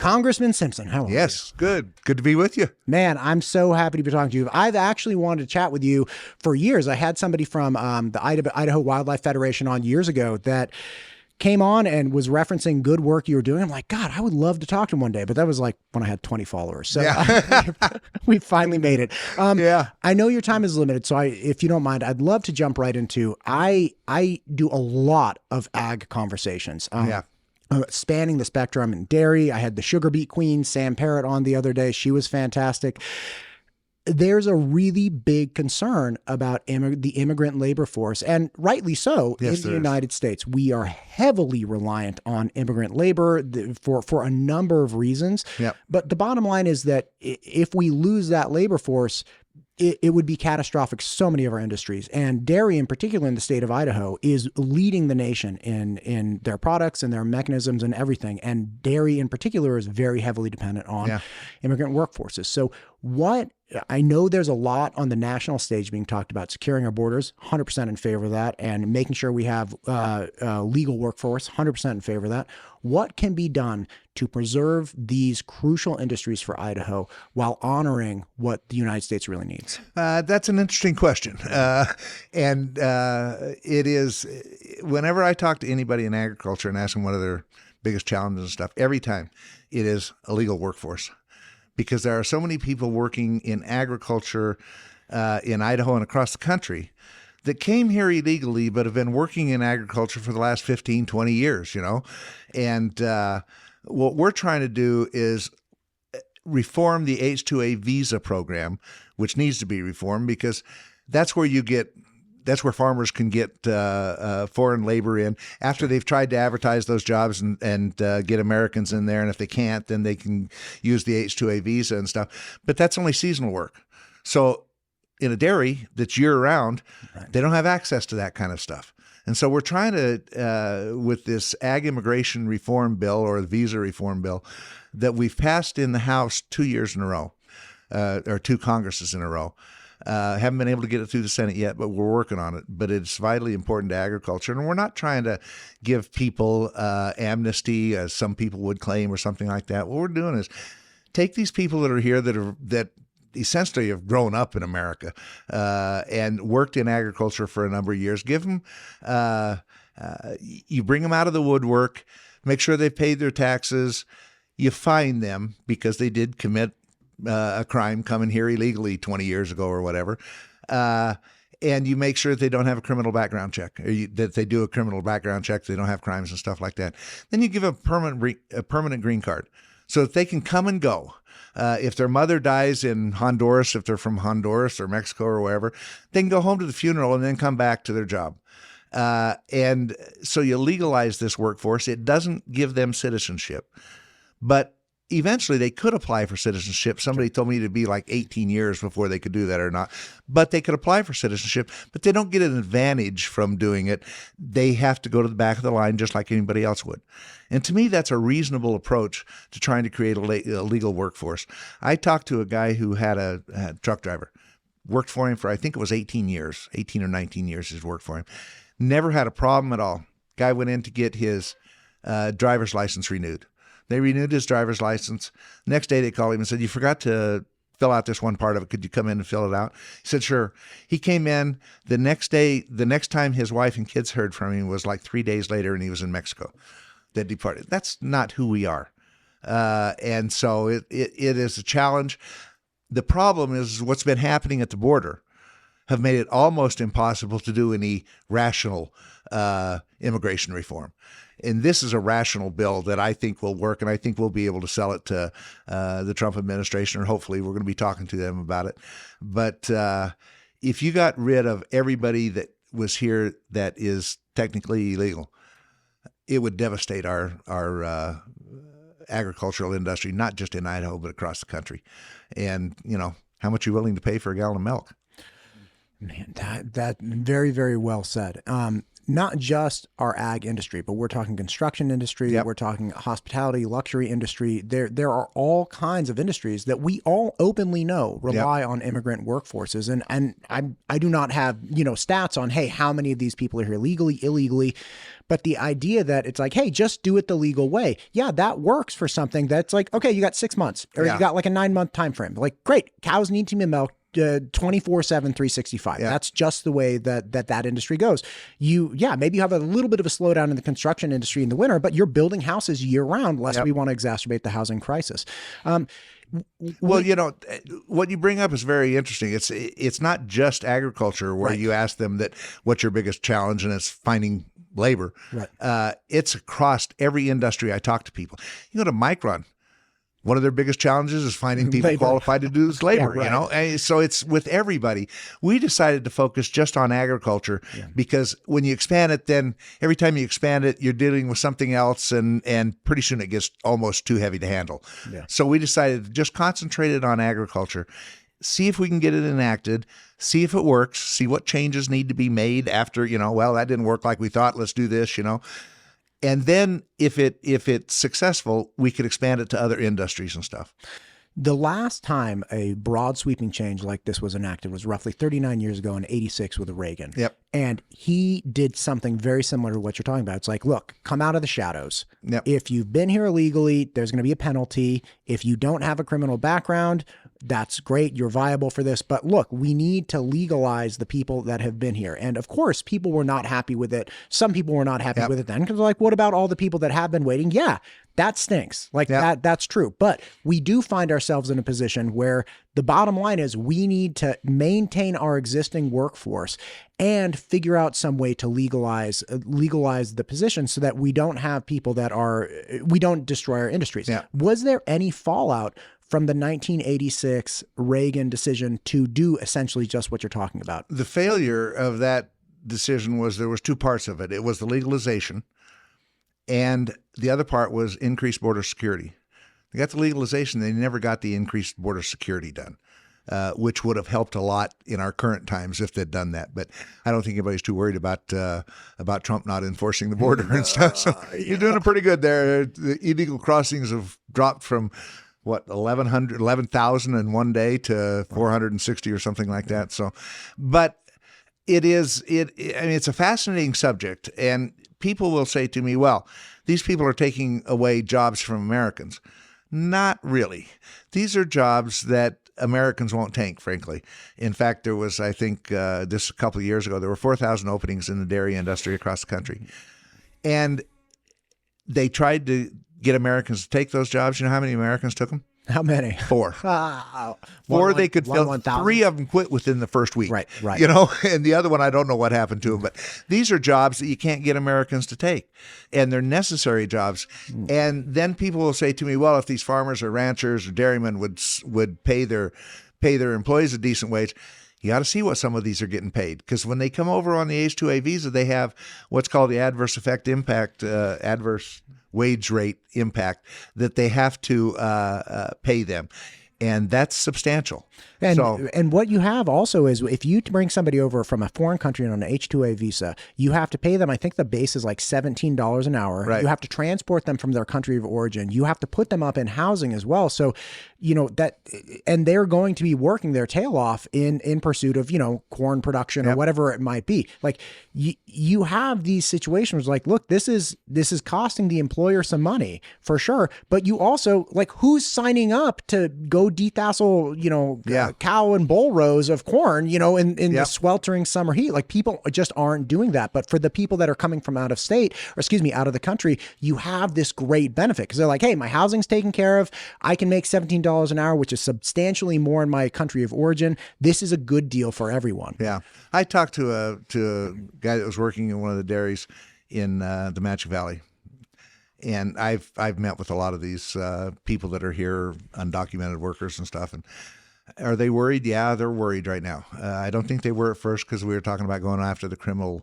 Congressman Simpson, how are you? Yes, good. Good to be with you. Man, I'm so happy to be talking to you. I've actually wanted to chat with you for years. I had somebody from the Idaho Wildlife Federation on years ago that came on and was referencing good work you were doing. I'm like, God, I would love to talk to him one day. But that was like when I had 20 followers. So we finally made it. I know your time is limited. So if you don't mind, I'd love to jump right into, I do a lot of ag conversations. Spanning the spectrum in dairy. I had the sugar beet queen, Sam Parrott, on the other day. She was fantastic. There's a really big concern about the immigrant labor force, and rightly so. Yes, in the United States, we are heavily reliant on immigrant labor for a number of reasons. Yep. But the bottom line is that if we lose that labor force, it would be catastrophic to so many of our industries. And dairy, in particular in the state of Idaho, is leading the nation in their products and their mechanisms and everything. And dairy in particular is very heavily dependent on immigrant workforces. So I know there's a lot on the national stage being talked about securing our borders, 100% in favor of that, and making sure we have legal workforce, 100% in favor of that. What can be done to preserve these crucial industries for Idaho while honoring what the United States really needs? That's an interesting question. And it is, whenever I talk to anybody in agriculture and ask them what are their biggest challenges and stuff, every time it is a legal workforce. Because there are so many people working in agriculture in Idaho and across the country that came here illegally but have been working in agriculture for the last 15, 20 years, And what we're trying to do is reform the H-2A visa program, which needs to be reformed because that's where farmers can get foreign labor in after they've tried to advertise those jobs and get Americans in there. And if they can't, then they can use the H-2A visa and stuff. But that's only seasonal work. So in a dairy that's year-round, they don't have access to that kind of stuff. And so we're trying to, with this ag immigration reform bill or the visa reform bill that we've passed in the House 2 years in a row, or 2 Congresses in a row. Haven't been able to get it through the Senate yet, but we're working on it. But it's vitally important to agriculture. And we're not trying to give people amnesty, as some people would claim, or something like that. What we're doing is take these people that are here that essentially have grown up in America and worked in agriculture for a number of years. Give them, you bring them out of the woodwork, make sure they've paid their taxes. You fine them because they did commit a crime coming here illegally 20 years ago or whatever. And you make sure that they don't have a criminal background check, or that they do a criminal background check, they don't have crimes and stuff like that. Then you give a permanent green card so that they can come and go. If their mother dies in Honduras, if they're from Honduras or Mexico or wherever, they can go home to the funeral and then come back to their job. And so you legalize this workforce. It doesn't give them citizenship, but eventually they could apply for citizenship. Somebody told me it'd be like 18 years before they could do that or not, but they could apply for citizenship, but they don't get an advantage from doing it. They have to go to the back of the line just like anybody else would. And to me, that's a reasonable approach to trying to create a legal workforce. I talked to a guy who had a truck driver, worked for him for, I think it was 18 years, 18 or 19 years he's worked for him. Never had a problem at all. Guy went in to get his driver's license renewed. They renewed his driver's license. Next day they called him and said, "You forgot to fill out this one part of it. Could you come in and fill it out?" He said, "Sure." He came in the next day. The next time his wife and kids heard from him was like 3 days later, and he was in Mexico. That departed. That's not who we are. And so it is a challenge. The problem is what's been happening at the border have made it almost impossible to do any rational immigration reform. And this is a rational bill that I think will work, and I think we'll be able to sell it to the Trump administration, or hopefully we're going to be talking to them about it. But if you got rid of everybody that was here that is technically illegal, it would devastate our agricultural industry, not just in Idaho, but across the country. And, how much are you willing to pay for a gallon of milk? Man, that very, very well said. not just our ag industry, but we're talking construction industry, we're talking hospitality, luxury industry. There are all kinds of industries that we all openly know rely on immigrant workforces. And I do not have, stats on, hey, how many of these people are here legally, illegally. But the idea that it's like, hey, just do it the legal way. Yeah, that works for something that's like, okay, you got 6 months or you got like a 9-month time frame. Like, great, cows need to be milked 24/7, 365. That's just the way that industry goes. Maybe you have a little bit of a slowdown in the construction industry in the winter, but you're building houses year round, lest we want to exacerbate the housing crisis. Well, what you bring up is very interesting. It's not just agriculture where you ask them that what's your biggest challenge, and it's finding labor. Right. It's across every industry I talk to people. You go to Micron. One of their biggest challenges is finding people qualified to do this labor, And so it's with everybody. We decided to focus just on agriculture because when you expand it, then every time you expand it, you're dealing with something else, and pretty soon it gets almost too heavy to handle. Yeah. So we decided to just concentrate it on agriculture, see if we can get it enacted, see if it works, see what changes need to be made after, that didn't work like we thought, let's do this, And then if it's successful, we could expand it to other industries and stuff. The last time a broad sweeping change like this was enacted was roughly 39 years ago in 86 with Reagan. Yep. And he did something very similar to what you're talking about. It's like, look, come out of the shadows. Yep. If you've been here illegally, there's going to be a penalty. If you don't have a criminal background, that's great. You're viable for this. But look, we need to legalize the people that have been here. And of course, people were not happy with it. Some people were not happy with it then because they're like, what about all the people that have been waiting? Yeah, that stinks. Like that's true. But we do find ourselves in a position where the bottom line is we need to maintain our existing workforce and figure out some way to legalize the position so that we don't have people we don't destroy our industries. Yeah. Was there any fallout from the 1986 Reagan decision to do essentially just what you're talking about? The failure of that decision was there was two parts of it. It was the legalization, and the other part was increased border security. They got the legalization. They never got the increased border security done, which would have helped a lot in our current times if they'd done that. But I don't think anybody's too worried about Trump not enforcing the border and stuff. So you're doing it pretty good there. The illegal crossings have dropped from 11,000 in one day to 460 or something like that. So, but it's a fascinating subject, and people will say to me, well, these people are taking away jobs from Americans. Not really. These are jobs that Americans won't take, frankly. In fact, there was, I think, this a couple of years ago, there were 4,000 openings in the dairy industry across the country. And they tried to get Americans to take those jobs. You know how many Americans took them? How many? 4. Four they could fill. 3 of them quit within the first week. Right. And the other one, I don't know what happened to him. But these are jobs that you can't get Americans to take, and they're necessary jobs. And then people will say to me, well, if these farmers or ranchers or dairymen would pay their employees a decent wage, you ought to see what some of these are getting paid, because when they come over on the H-2A visa, they have what's called the adverse wage rate impact that they have to pay them. And that's substantial. And what you have also is if you bring somebody over from a foreign country on an H-2A visa, you have to pay them, I think the base is like $17 an hour. Right. You have to transport them from their country of origin. You have to put them up in housing as well. So, and they're going to be working their tail off in pursuit of, corn production or whatever it might be. Like you have these situations like, look, this is costing the employer some money for sure. But you also, like, who's signing up to go dethassel, cow and bull rows of corn, in the sweltering summer heat? Like, people just aren't doing that. But for the people that are coming from out of state, out of the country, you have this great benefit because they're like, hey, my housing's taken care of. I can make $17 an hour, which is substantially more in my country of origin. This is a good deal for everyone. Yeah. I talked to a guy that was working in one of the dairies in the Magic Valley. And I've met with a lot of these people that are here, undocumented workers and stuff. And are they worried? Yeah, they're worried right now. I don't think they were at first because we were talking about going after the criminal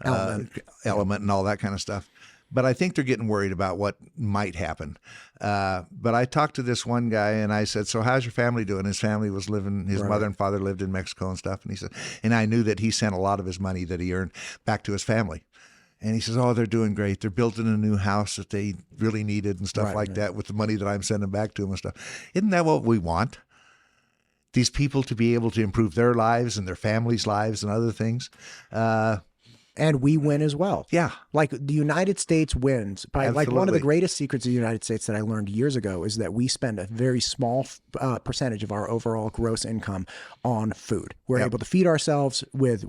element and all that kind of stuff. but I think they're getting worried about what might happen. But I talked to this one guy and I said, so how's your family doing? His family was living, his mother and father lived in Mexico and stuff. And he said, and I knew that he sent a lot of his money that he earned back to his family. And he says, oh, they're doing great. They're building a new house that they really needed and stuff like that with the money that I'm sending back to them and stuff. Isn't that what we want? These people to be able to improve their lives and their families' lives and other things. And we win as well. Yeah. Like the United States wins. Like one of the greatest secrets of the United States that I learned years ago is that we spend a very small percentage of our overall gross income on food. We're able to feed ourselves with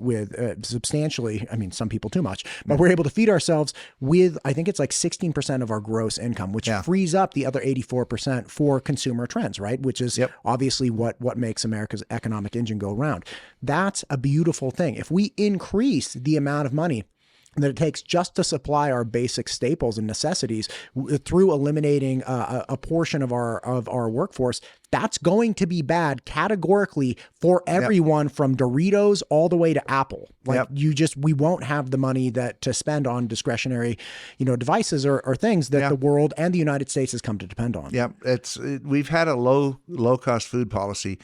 substantially, I mean, some people too much, but we're able to feed ourselves with, I think it's like 16% of our gross income, which frees up the other 84% for consumer trends, right? Which is obviously what makes America's economic engine go round. That's a beautiful thing. If we increase the amount of money that it takes just to supply our basic staples and necessities through eliminating a portion of our workforce, that's going to be bad categorically for everyone from Doritos all the way to Apple. Like we won't have the money to spend on discretionary, devices or things that the world and the United States has come to depend on. Yeah, we've had a low cost food policy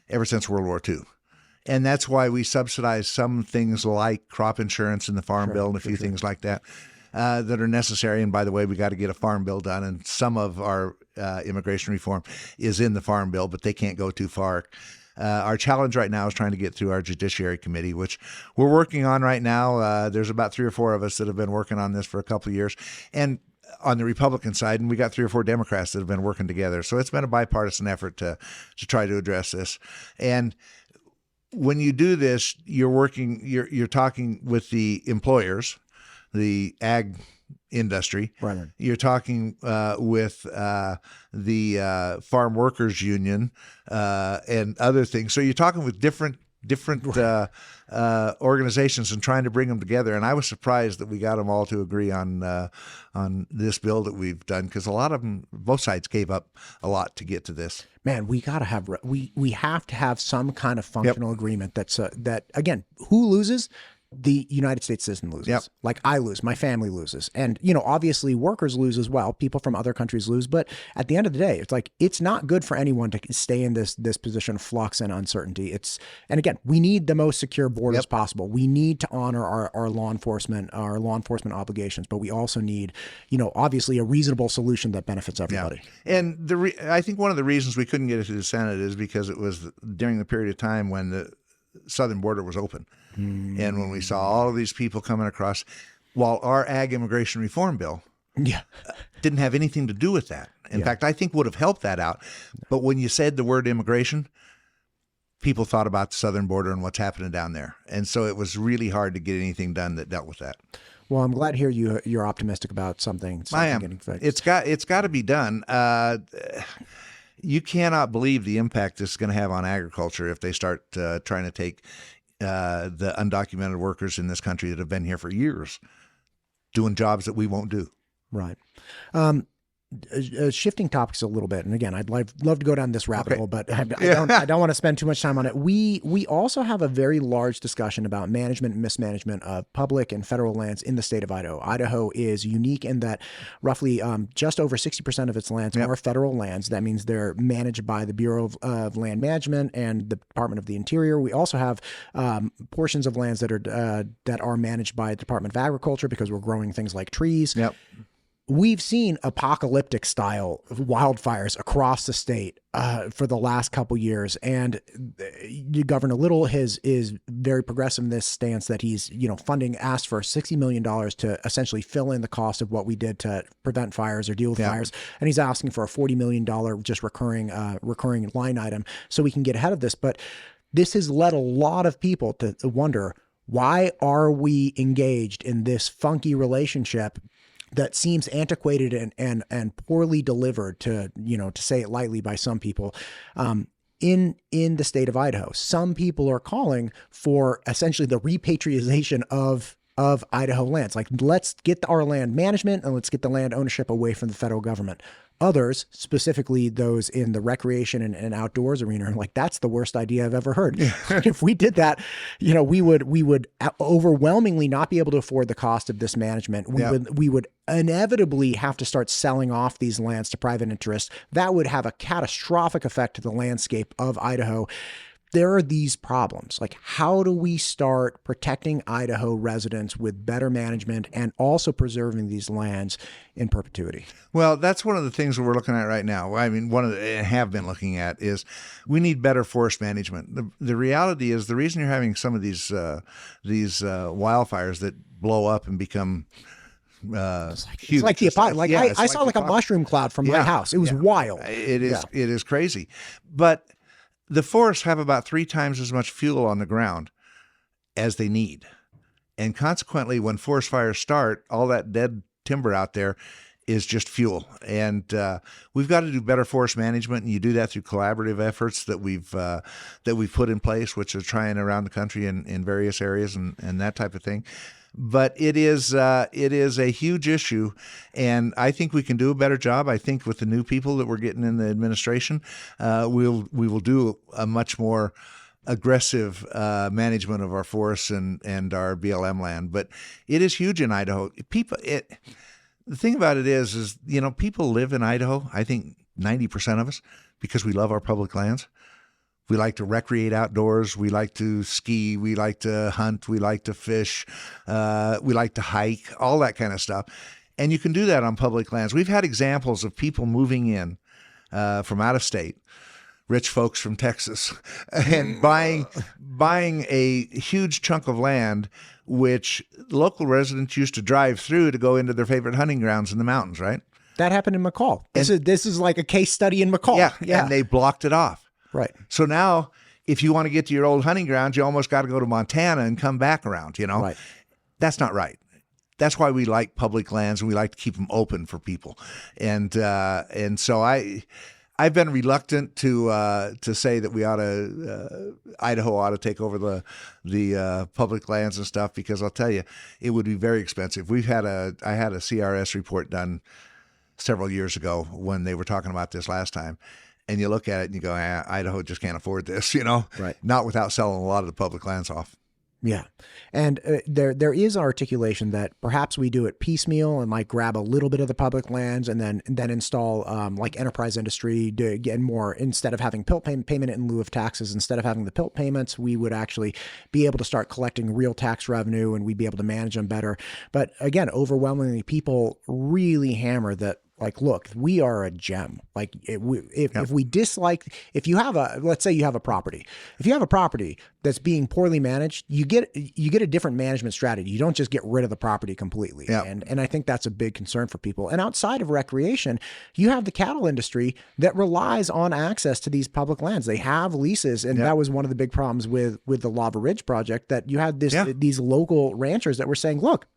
ever since World War II. And that's why we subsidize some things like crop insurance in the Farm Bill and a few things like that that are necessary. And by the way, we got to get a Farm Bill done. And some of our immigration reform is in the Farm Bill, but they can't go too far. Our challenge right now is trying to get through our Judiciary Committee, which we're working on right now. There's about 3 or 4 of us that have been working on this for a couple of years. And on the Republican side, and we got 3 or 4 Democrats that have been working together. So it's been a bipartisan effort to try to address this. And when you do this, you're talking with the employers, the ag industry. Right. You're talking with the farm workers union and other things. So you're talking with different organizations and trying to bring them together. And I was surprised that we got them all to agree on this bill that we've done, because a lot of them, both sides gave up a lot to get to this. Man, we got to have we have to have some kind of functional agreement that again, who loses? The United States citizen loses. Like I lose, my family loses. And, obviously workers lose as well. People from other countries lose. But at the end of the day, it's like, it's not good for anyone to stay in this position of flux and uncertainty. And again, we need the most secure borders possible. We need to honor our law enforcement obligations, but we also need, obviously a reasonable solution that benefits everybody. Yeah. And I think one of the reasons we couldn't get it to the Senate is because it was during the period of time when the southern border was open. And when we saw all of these people coming across, while our ag immigration reform bill didn't have anything to do with that. In fact, I think would have helped that out. But when you said the word immigration, people thought about the southern border and what's happening down there. And so it was really hard to get anything done that dealt with that. Well, I'm glad to hear you're optimistic about something I am. Getting fixed. It's got to be done. You cannot believe the impact this is going to have on agriculture if they start trying to take the undocumented workers in this country that have been here for years doing jobs that we won't do. Right. Shifting topics a little bit, and again, I'd love to go down this rabbit hole, but I don't want to spend too much time on it. We also have a very large discussion about management and mismanagement of public and federal lands in the state of Idaho. Idaho is unique in that roughly just over 60% of its lands are federal lands. That means they're managed by the Bureau of Land Management and the Department of the Interior. We also have portions of lands that are managed by the Department of Agriculture because we're growing things like trees. Yep. We've seen apocalyptic style wildfires across the state for the last couple years, and Governor Little is very progressive in this stance that he's asked for $60 million to essentially fill in the cost of what we did to prevent fires or deal with fires, and he's asking for a $40 million just recurring line item so we can get ahead of this. But this has led a lot of people to wonder, why are we engaged in this funky relationship that seems antiquated and poorly delivered, to say it lightly, by some people, in the state of Idaho. Some people are calling for essentially the repatriation of Idaho lands. Like, let's get our land management and let's get the land ownership away from the federal government. Others, specifically those in the recreation and outdoors arena, are like, that's the worst idea I've ever heard. If we did that, we would overwhelmingly not be able to afford the cost of this management. We would inevitably have to start selling off these lands to private interests. That would have a catastrophic effect to the landscape of Idaho. There are these problems. Like, how do we start protecting Idaho residents with better management and also preserving these lands in perpetuity? Well, that's one of the things that we're looking at right now. I mean, have been looking at is we need better forest management. The reality is the reason you're having some of these wildfires that blow up and become huge. It's like the apocalypse. I saw like a mushroom cloud from my house. It was wild. It is. It is crazy, but the forests have about 3 times as much fuel on the ground as they need. And consequently, when forest fires start, all that dead timber out there is just fuel. And we've got to do better forest management, and you do that through collaborative efforts that we've put in place, which are trying around the country in various areas and that type of thing. But it is a huge issue, and I think we can do a better job. I think with the new people that we're getting in the administration, we will do a much more aggressive management of our forests and our BLM land. But it is huge in Idaho. The thing about it is people live in Idaho. I think 90% of us, because we love our public lands. We like to recreate outdoors. We like to ski. We like to hunt. We like to fish. We like to hike, all that kind of stuff. And you can do that on public lands. We've had examples of people moving in from out of state, rich folks from Texas, and buying a huge chunk of land, which local residents used to drive through to go into their favorite hunting grounds in the mountains, right? That happened in McCall. This is like a case study in McCall. Yeah. And they blocked it off. Right. So now, if you want to get to your old hunting grounds, you almost got to go to Montana and come back around, Right. That's not right. That's why we like public lands, and we like to keep them open for people. And so I've been reluctant to say that Idaho ought to take over the public lands and stuff, because I'll tell you, it would be very expensive. I had a CRS report done several years ago when they were talking about this last time. And you look at it and you go, Idaho just can't afford this, Right. Not without selling a lot of the public lands off. Yeah. And there is articulation that perhaps we do it piecemeal and like grab a little bit of the public lands and then install like enterprise industry to get more, instead of having PILT payment in lieu of taxes, instead of having the PILT payments, we would actually be able to start collecting real tax revenue and we'd be able to manage them better. But again, overwhelmingly people really hammer that, like, look, we are a gem. Like if we dislike, let's say you have a property. If you have a property that's being poorly managed, you get a different management strategy. You don't just get rid of the property completely. Yep. And I think that's a big concern for people. And outside of recreation, you have the cattle industry that relies on access to these public lands. They have leases. And that was one of the big problems with the Lava Ridge project, that you had these local ranchers that were saying, look,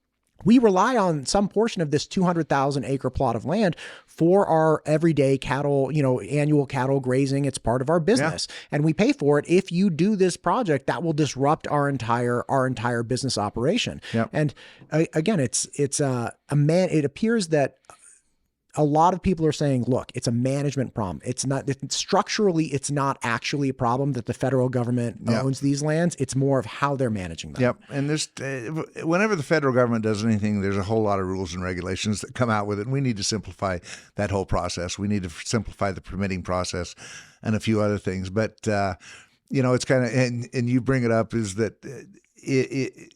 we rely on some portion of this 200,000 acre plot of land for our everyday cattle, annual cattle grazing. It's part of our business, and we pay for it. If you do this project, that will disrupt our entire business operation. Yep. And again, it appears that a lot of people are saying, look, it's a management problem. Structurally, it's not actually a problem that the federal government owns these lands. It's more of how they're managing them. Yep. And whenever the federal government does anything, there's a whole lot of rules and regulations that come out with it. And we need to simplify that whole process. We need to simplify the permitting process and a few other things. But, it's kind of, and you bring it up, is that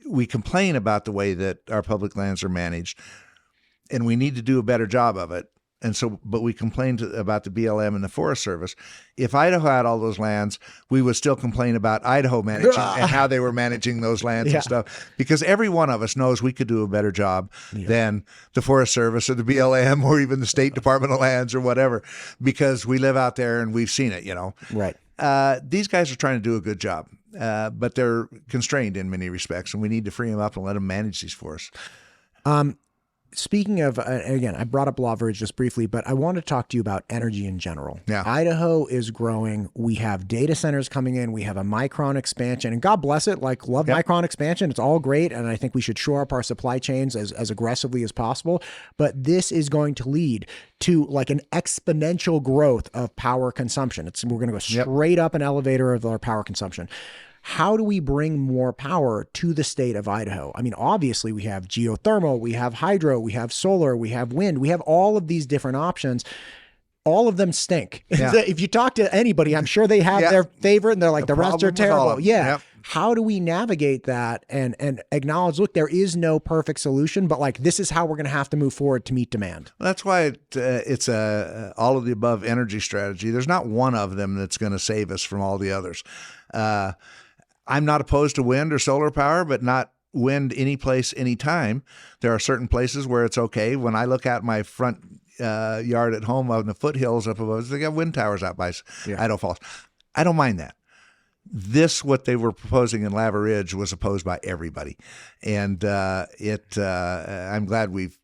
we complain about the way that our public lands are managed, and we need to do a better job of it. And so, but we complained about the BLM and the Forest Service. If Idaho had all those lands, we would still complain about Idaho managing and how they were managing those lands and stuff. Because every one of us knows we could do a better job than the Forest Service or the BLM or even the State Department of Lands or whatever, because we live out there and we've seen it, Right. These guys are trying to do a good job, but they're constrained in many respects, and we need to free them up and let them manage these forests. speaking of, again, I brought up Lawbridge just briefly, but I want to talk to you about energy in general. Yeah. Idaho is growing. We have data centers coming in. We have a Micron expansion, and God bless it. Like, love Micron expansion. It's all great, and I think we should shore up our supply chains as aggressively as possible. But this is going to lead to like an exponential growth of power consumption. We're going to go straight up an elevator of our power consumption. How do we bring more power to the state of Idaho? I mean, obviously we have geothermal, we have hydro, we have solar, we have wind, we have all of these different options. All of them stink. Yeah. If you talk to anybody, I'm sure they have their favorite and they're like, the rest are terrible. Yeah. Yep. How do we navigate that and acknowledge, look, there is no perfect solution, but like, this is how we're going to have to move forward to meet demand. Well, that's why it's a all of the above energy strategy. There's not one of them that's going to save us from all the others. I'm not opposed to wind or solar power, but not wind any place, anytime. There are certain places where it's okay. When I look out my front yard at home on the foothills up above, they got wind towers out by Idaho Falls. I don't mind that. What they were proposing in Lava Ridge was opposed by everybody. And I'm glad we've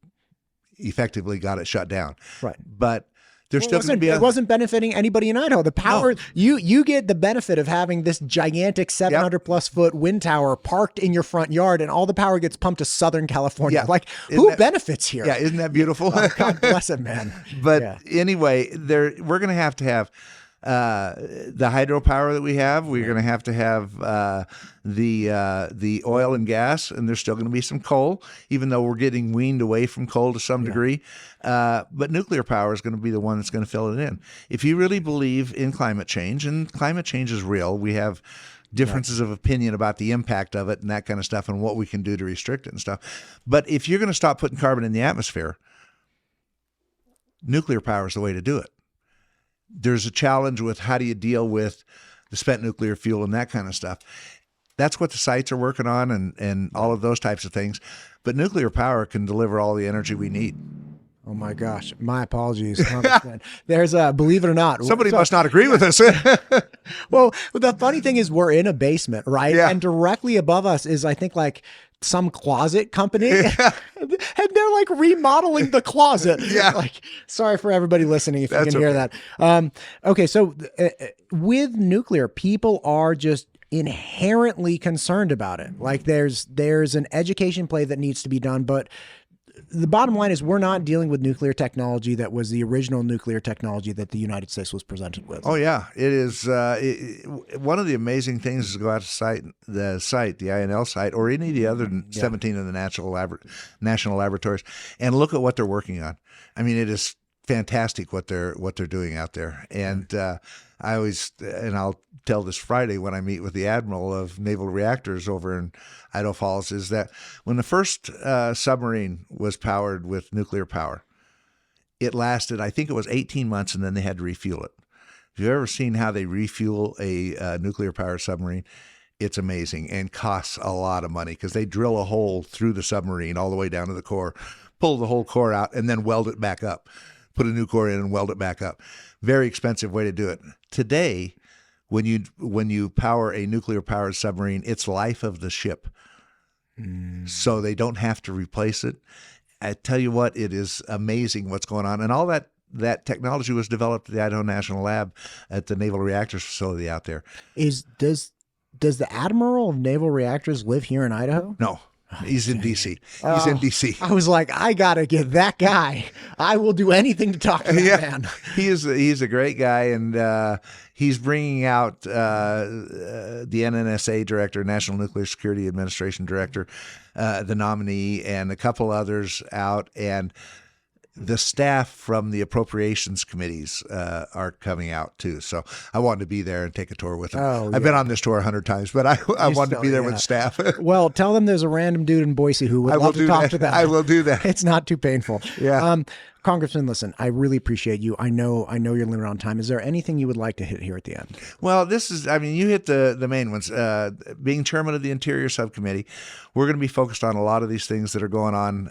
effectively got it shut down. Right. But there's still going to be it wasn't benefiting anybody in Idaho. The power, you get the benefit of having this gigantic 700 plus foot wind tower parked in your front yard, and all the power gets pumped to Southern California. Like, who benefits here? Yeah, isn't that beautiful? Oh, God bless it, man. But anyway, we're going to have the hydropower that we have. We're going to have the oil and gas, and there's still going to be some coal, even though we're getting weaned away from coal to some degree. But nuclear power is going to be the one that's going to fill it in. If you really believe in climate change, and climate change is real, we have differences of opinion about the impact of it and that kind of stuff and what we can do to restrict it and stuff. But if you're going to stop putting carbon in the atmosphere, nuclear power is the way to do it. There's a challenge with how do you deal with the spent nuclear fuel and that kind of stuff. That's what the sites are working on and all of those types of things. But nuclear power can deliver all the energy we need. Oh my gosh. My apologies. There's believe it or not. Somebody must not agree with us. Well, the funny thing is we're in a basement, right? Yeah. And directly above us is, I think, like some closet company. Yeah. And they're like remodeling the closet. Yeah. Like, sorry for everybody listening if you can hear that. Okay. So with nuclear, people are just inherently concerned about it. Like there's an education play that needs to be done, but the bottom line is we're not dealing with nuclear technology that was the original nuclear technology that the United States was presented with. Oh yeah, it is. One of the amazing things is to go out to the INL site, or any of the other 17 of the national laboratories, and look at what they're working on. I mean, it is fantastic what they're doing out there. And I always, and I'll tell this Friday when I meet with the Admiral of Naval Reactors over in Idaho Falls, is that when the first submarine was powered with nuclear power, it lasted, I think it was 18 months, and then they had to refuel it. Have you ever seen how they refuel a nuclear powered submarine? It's amazing and costs a lot of money because they drill a hole through the submarine all the way down to the core, pull the whole core out, and then weld it back up. Put a new core in and weld it back up. Very expensive way to do it. Today, when you power a nuclear powered submarine, it's life of the ship. So they don't have to replace it. I tell you what, it is amazing what's going on. And all that technology was developed at the Idaho National Lab at the Naval Reactors facility out there. Does the Admiral of Naval Reactors live here in Idaho? No. He's in D.C. He's in D.C. I was like, I got to get that guy. I will do anything to talk to that man. He's a great guy, and he's bringing out the NNSA director, National Nuclear Security Administration director, the nominee, and a couple others out, and the staff from the appropriations committees are coming out too. So I wanted to be there and take a tour with them. I've been on this tour 100 times, but I wanted to be there with staff. Well, tell them there's a random dude in Boise who would love to talk to them. I will do that. It's not too painful. Yeah. Congressman, listen, I really appreciate you. I know you're limited on time. Is there anything you would like to hit here at the end? Well, you hit the main ones. Being chairman of the Interior Subcommittee, we're going to be focused on a lot of these things that are going on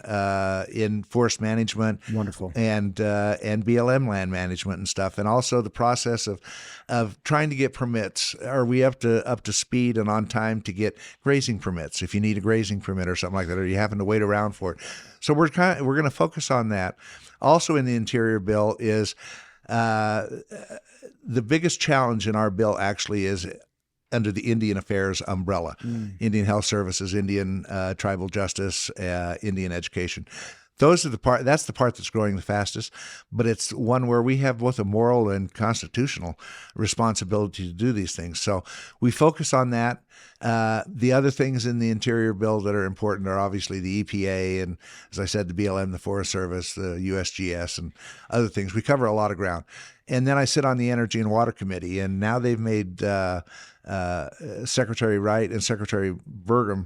in forest management. Wonderful. And BLM land management and stuff, and also the process of trying to get permits. Are we up to speed and on time to get grazing permits? If you need a grazing permit or something like that, or you happen to wait around for it. So we're going to focus on that. Also in the Interior bill is the biggest challenge in our bill actually is under the Indian Affairs umbrella, Indian Health Services, Indian Tribal Justice, Indian Education. That's the part that's growing the fastest, but it's one where we have both a moral and constitutional responsibility to do these things. So we focus on that. The other things in the Interior bill that are important are obviously the EPA and, as I said, the BLM, the Forest Service, the USGS, and other things. We cover a lot of ground. And then I sit on the Energy and Water Committee, and now they've made Secretary Wright and Secretary Burgum,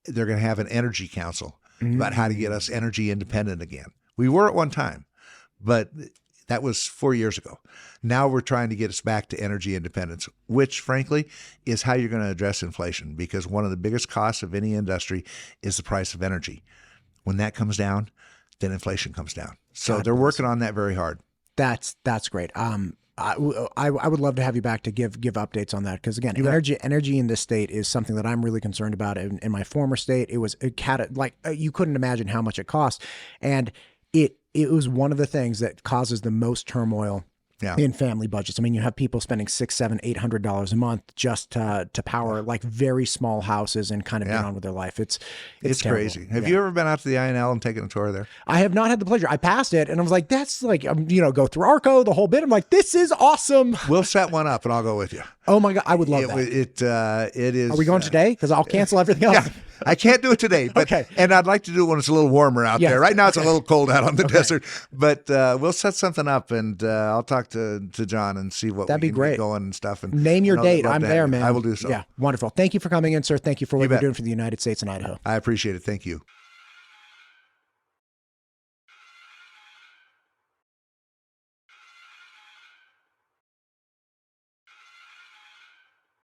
they're going to have an energy council about how to get us energy independent again. We were at one time, but that was 4 years ago. Now we're trying to get us back to energy independence, which frankly is how you're going to address inflation, because one of the biggest costs of any industry is the price of energy. When that comes down, then inflation comes down. So they're working on that very hard. That's great. I would love to have you back to give updates on that, because again, energy in this state is something that I'm really concerned about. In my former state, it was you couldn't imagine how much it cost, and it was one of the things that causes the most turmoil in family budgets. I mean, you have people spending $600, $700, $800 a month just to power like very small houses and kind of get on with their life. It's crazy. Have you ever been out to the INL and taken a tour there? I have not had the pleasure. I passed it and I was like, that's like, go through Arco, the whole bit. I'm like, this is awesome. We'll set one up and I'll go with you. Oh my God. I would love that. It is. Are we going today? Because I'll cancel everything else. Yeah. I can't do it today, but and I'd like to do it when it's a little warmer out there. Right now it's a little cold out on the desert, but we'll set something up, and I'll talk to John and see what that'd be great. Get going and stuff. And name your date. I'm there, man. I will do so. Yeah, wonderful. Thank you for coming in, sir. Thank you for what you're doing for the United States and Idaho. I appreciate it. Thank you.